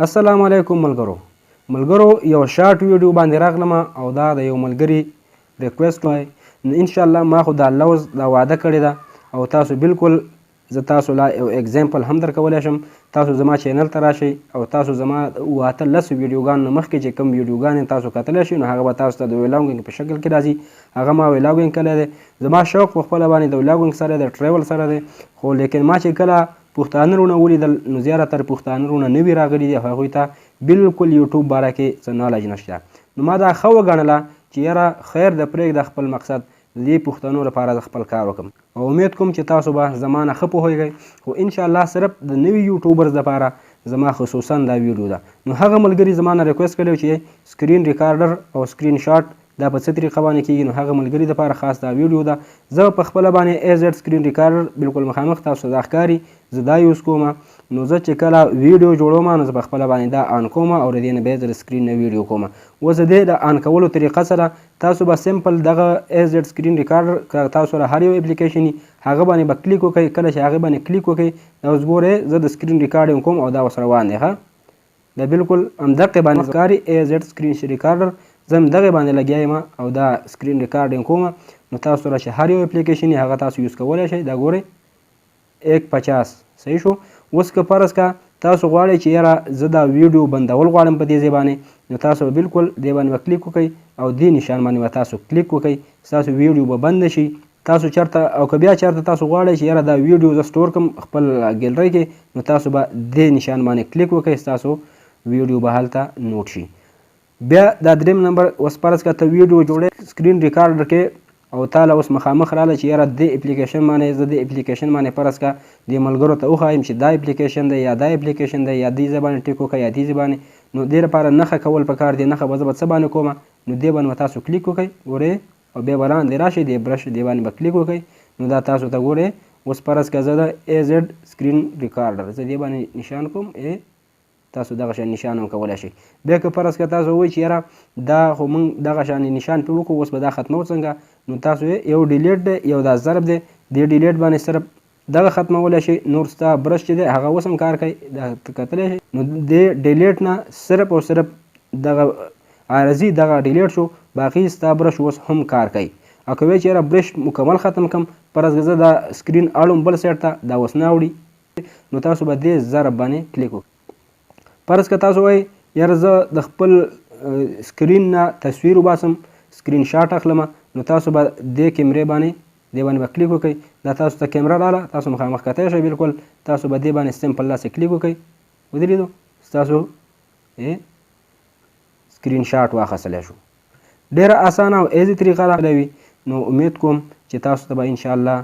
السلام علیکم ملګرو یو شارټ ویډیو باندې راغلم او دا د یو ملګري ریکویسټ وای نو ان شاء الله ما خو دا لوز دا وعده کړې ده او تاسو بالکل زه تاسو لا یو اگزامپل هم درکولی شم. تاسو زما چینل ته راشئ او تاسو زما 18 ویډیوګانو نه مخکې چې کوم ویډیوګانې تاسو کتلی شئ نو هغه به تاسو ته د ولاګینګ په شکل کې راځي. هغه ما ولاګینګ کړی دی. زما شوق په خپله باندې د ولاګینګ سره د ټریول سره دی، خو لیکن ما چې کله پښتانه وروڼه ولیدل نو زیاتره پښتانه وروڼه نوي راغلي دي، هغوی ته بالکل یوټیوب باره کې څه نالج نشته. نو ما دا ښه وګڼله چې یاره خیر د پرېږده خپل مقصد د دې پښتنو لپاره د خپل کار وکړم او امید کوم چې تاسو به زما نه ښه پوهیږئ. خو انشاءالله صرف د نوي یوټوبرز لپاره زما خصوصا دا ویډیو ده. نو هغه ملګري زما نه ریکویسټ کړی چې سکرین ریکارډر او سکرین شاټ دا په څه طریقه باندې کېږي، نو هغه ملګري دپاره خاص دا ویډیو ده. زه په خپله باندې ایزډ سکرین ریکارډر بالکل مخامخ تاسو ته دا ښکاري، زه دا یوز کوم. نو زه چې کله ویډیو جوړوم نو زه په خپله باندې دا آن کوم او د دې نه بیا زه د سکرین نه ویډیو کوم. اوس د دې د آن کولو طریقه سره تاسو به سمپل دغه ایزډ سکرین ریکارډر که تاسو سره هر یو اپلیکیشن هغه باندې به کلیک وکړئ. کله چې هغې باندې کلیک وکړئ اوس ګورئ زه د سکرین ریکارډینګ کوم او دا ورسره روان دی. ښه دا بالکل همدغې باندې ښکاري ایزډ سکرین ریکارډر، زه همدغې باندې لګیا یم او دا سکرین ریکارډینګ کوم. نو تاسو سره چې هر یو اپلیکیشن هغه تاسو یوز کولی شئ. دا ګورئ 150 صحیح شو. اوس که فرض که تاسو غواړئ چې یاره زه دا ویډیو بندول غواړم په دې ځای باندې، نو تاسو به بالکل دې باندې به کلیک وکئ او دې نشان باندې به تاسو کلیک وکئ، ستاسو ویډیو به بند شي. تاسو چېرته او که بیا چېرته تاسو غواړئ چې یاره دا ویډیو زه سټور کړم خپل ګیلرۍ کې، نو تاسو به دې نشان باندې کلیک وکئ، ستاسو ویډیو به هلته نوټ شي. بیا دا دریم نمبر اوس فرض که ته ویډیو جوړې سکرین ریکارډر کې او تاله اوس مخامخ راله چې یاره دې اپلیکیشن باندې زه دې اپلیکیشن باندې فرض که دې ملګرو ته وښایم چې دا اپلیکیشن دی یا دا اپلیکیشن دی یا دې ځای باندې ټیک وکړه یا دې ځای باندې، نو دې لپاره نښه کول پکار دی. نښه به زه به څه باندې کوم، نو دې باندې به تاسو کلیک وکئ ګورئ او بیا به لاندې راشئ دې برش دې باندې به کلیک وکئ. نو دا تاسو ته ګورئ اوس فرض که زه د ایزډ سکرین ریکارډر زه دې باندې نشان کوم، تاسو دغه شان نشان هم کولی شئ. بیا که فرض که تاسو وایئ چې یاره دا خو موږ دغه شان نشان پرې وکړو اوس به دا ختمو څنګه، نو تاسو یو ډیلیټ دی یو دا ضرب دی، دې ډیلیټ باندې صرف دغه ختمولی شئ، نور ستا برش چې دی هغه اوس هم کار کوي دا کتلی شئ. نو دې ډیلیټ نه صرف او صرف دغه عارضي دغه ډیلیټ شو، باقي ستا برش اوس هم کار کوي. او که وایئ چې یاره برش مکمل ختم کړم، فرض که زه دا سکرین اړوم بل سایډ ته دا اوس نه اوړي، نو تاسو به دې ضرب باندې کلیک وکړئ. فرض که تاسو وایئ یاره زه د خپل سکرین نه تصویر وباسم سکرین شاټ اخلم، نو تاسو به دې کیمرې باندې دې باندې به کلیک وکئ. دا تاسو ته کیمره راله، تاسو مخامخ کتی شئ بالکل، تاسو به دې باندې سمپل داسې کلیک وکئ، ودرېدو ستاسو سکرین شاټ واخیستلی شو. ډېره اسانه او ایزي طریقه راغلی. نو امید کوم چې تاسو ته به انشاءالله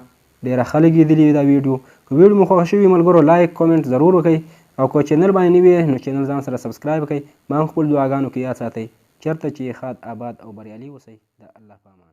ډېره ښه لګېدلي وي دا ویډیو. که ویډیو مو خوښه شوي ملګرو لایک کومنټ ضرور وکئ او که چینل باندې نوي یې نو چینل ځان سره سبسکرایب کړئ. ما هم خپل دعاګانو کې یاد ساتئ. چېرته چې ښاد آباد او بریالي اوسئ. د الله په امان.